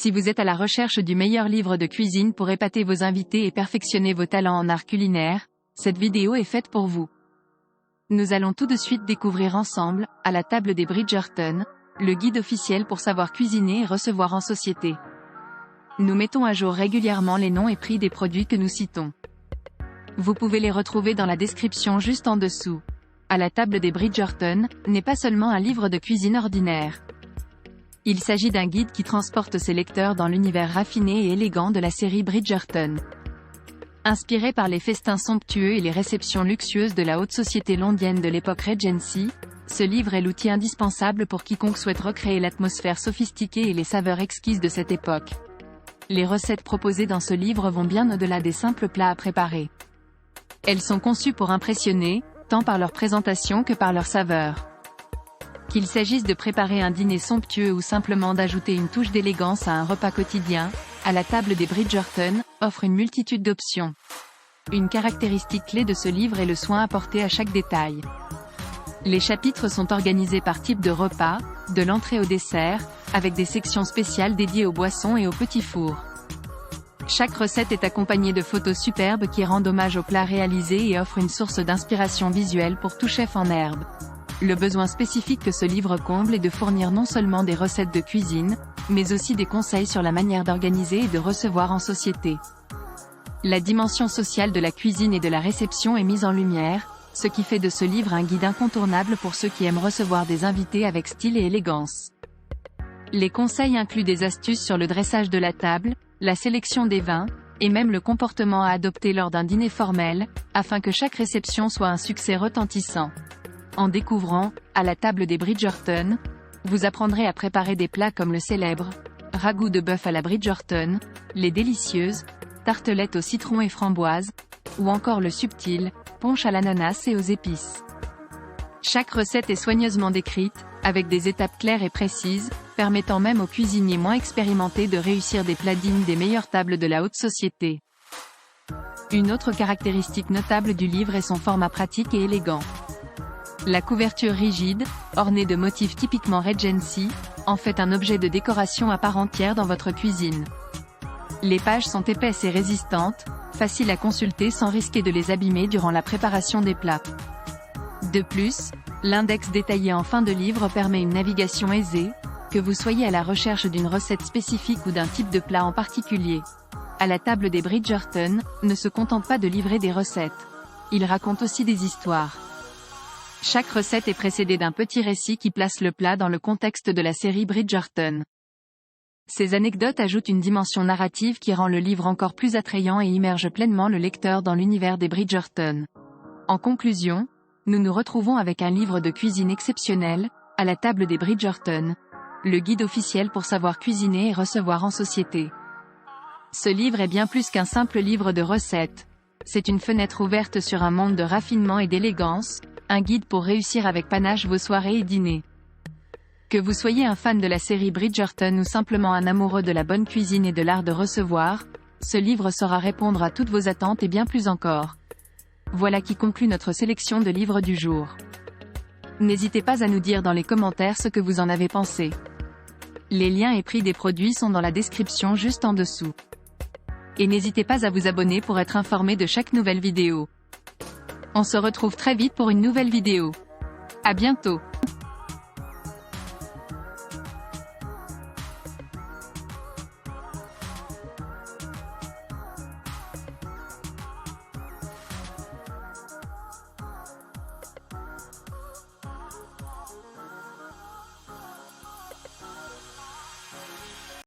Si vous êtes à la recherche du meilleur livre de cuisine pour épater vos invités et perfectionner vos talents en art culinaire, cette vidéo est faite pour vous. Nous allons tout de suite découvrir ensemble, à la table des Bridgerton, le guide officiel pour savoir cuisiner et recevoir en société. Nous mettons à jour régulièrement les noms et prix des produits que nous citons. Vous pouvez les retrouver dans la description juste en dessous. À la table des Bridgerton, n'est pas seulement un livre de cuisine ordinaire. Il s'agit d'un guide qui transporte ses lecteurs dans l'univers raffiné et élégant de la série Bridgerton. Inspiré par les festins somptueux et les réceptions luxueuses de la haute société londienne de l'époque Regency, ce livre est l'outil indispensable pour quiconque souhaite recréer l'atmosphère sophistiquée et les saveurs exquises de cette époque. Les recettes proposées dans ce livre vont bien au-delà des simples plats à préparer. Elles sont conçues pour impressionner, tant par leur présentation que par leur saveur. Qu'il s'agisse de préparer un dîner somptueux ou simplement d'ajouter une touche d'élégance à un repas quotidien, à la table des Bridgerton, offre une multitude d'options. Une caractéristique clé de ce livre est le soin apporté à chaque détail. Les chapitres sont organisés par type de repas, de l'entrée au dessert, avec des sections spéciales dédiées aux boissons et aux petits fours. Chaque recette est accompagnée de photos superbes qui rendent hommage aux plats réalisés et offrent une source d'inspiration visuelle pour tout chef en herbe. Le besoin spécifique que ce livre comble est de fournir non seulement des recettes de cuisine, mais aussi des conseils sur la manière d'organiser et de recevoir en société. La dimension sociale de la cuisine et de la réception est mise en lumière, ce qui fait de ce livre un guide incontournable pour ceux qui aiment recevoir des invités avec style et élégance. Les conseils incluent des astuces sur le dressage de la table, la sélection des vins, et même le comportement à adopter lors d'un dîner formel, afin que chaque réception soit un succès retentissant. En découvrant, à la table des Bridgerton, vous apprendrez à préparer des plats comme le célèbre ragoût de bœuf à la Bridgerton, les délicieuses tartelettes au citron et framboise, ou encore le subtil punch à l'ananas et aux épices. Chaque recette est soigneusement décrite, avec des étapes claires et précises, permettant même aux cuisiniers moins expérimentés de réussir des plats dignes des meilleures tables de la haute société. Une autre caractéristique notable du livre est son format pratique et élégant. La couverture rigide, ornée de motifs typiquement Regency, en fait un objet de décoration à part entière dans votre cuisine. Les pages sont épaisses et résistantes, faciles à consulter sans risquer de les abîmer durant la préparation des plats. De plus, l'index détaillé en fin de livre permet une navigation aisée, que vous soyez à la recherche d'une recette spécifique ou d'un type de plat en particulier. À la table des Bridgerton, ne se contente pas de livrer des recettes. Il raconte aussi des histoires. Chaque recette est précédée d'un petit récit qui place le plat dans le contexte de la série Bridgerton. Ces anecdotes ajoutent une dimension narrative qui rend le livre encore plus attrayant et immerge pleinement le lecteur dans l'univers des Bridgerton. En conclusion, nous nous retrouvons avec un livre de cuisine exceptionnel, à la table des Bridgerton, le guide officiel pour savoir cuisiner et recevoir en société. Ce livre est bien plus qu'un simple livre de recettes. C'est une fenêtre ouverte sur un monde de raffinement et d'élégance, un guide pour réussir avec panache vos soirées et dîners. Que vous soyez un fan de la série Bridgerton ou simplement un amoureux de la bonne cuisine et de l'art de recevoir, ce livre saura répondre à toutes vos attentes et bien plus encore. Voilà qui conclut notre sélection de livres du jour. N'hésitez pas à nous dire dans les commentaires ce que vous en avez pensé. Les liens et prix des produits sont dans la description juste en dessous. Et n'hésitez pas à vous abonner pour être informé de chaque nouvelle vidéo. On se retrouve très vite pour une nouvelle vidéo. À bientôt.